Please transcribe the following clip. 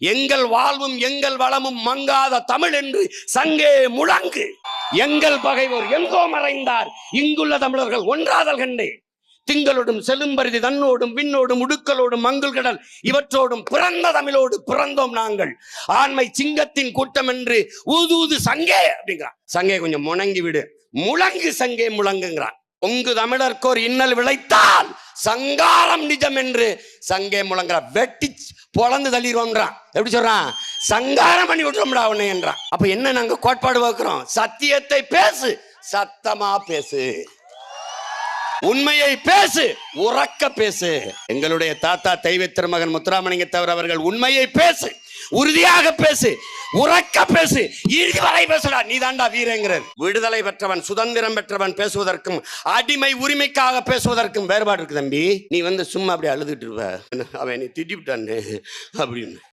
எங்கள் வாழ்வும் எங்கள் வளமும் மங்காத தமிழ் என்று சங்கே முழங்கு. எங்கள் பகைவர் எங்கோ மறைந்தார், இங்குள்ள தமிழர்கள் ஒன்றாதல் கண்டே. திங்களோடும் செலும்பரிதி தன்னோடும் விண்ணோடும் உடுக்களோடும் மங்குள் கடல் இவற்றோடும் பிறந்த தமிழோடு பிறந்தோம் நாங்கள். ஆண்மை சிங்கத்தின் கூட்டம் என்று ஊதூது சங்கே அப்படிங்கிறான். சங்கே கொஞ்சம் முணங்கி விடு, முழங்கு சங்கே முழங்குங்கிறான். உங்கு தமிழர்க்கோர் இன்னல் விளைத்தால் சங்காரம் நிஜம் என்று சங்கே முழங்குறான். வெட்டி பொழந்து தள்ளிடுவோம்ன்றான். எப்படி சொல்றான்? சங்காரம் பண்ணி விட்டுறோம்டா உன்னை என்றான். அப்ப என்ன நாங்க கோட்பாடு வைக்கிறோம்? சத்தியத்தை பேசு, சத்தமா பேசு, உண்மையை பேசு, உறக்க பேசு. எங்களுடைய தாத்தா தெய்வ திருமகன் முத்துராமலிங்க தேவர் அவர்கள் உண்மையை பேசு, உறுதியாக பேசு, உறக்க பேசு, இறுதி வரை பேசுடா, நீ தாண்டா வீரங்கிறார். விடுதலை பெற்றவன் சுதந்திரம் பெற்றவன் பேசுவதற்கும் அடிமை உரிமைக்காக பேசுவதற்கும் வேறுபாடு இருக்கு தம்பி. நீ சும்மா அப்படி அழுதுட்டு இருவ, அவன் நீ திட்டி விட்டான்னு அப்படின்னு.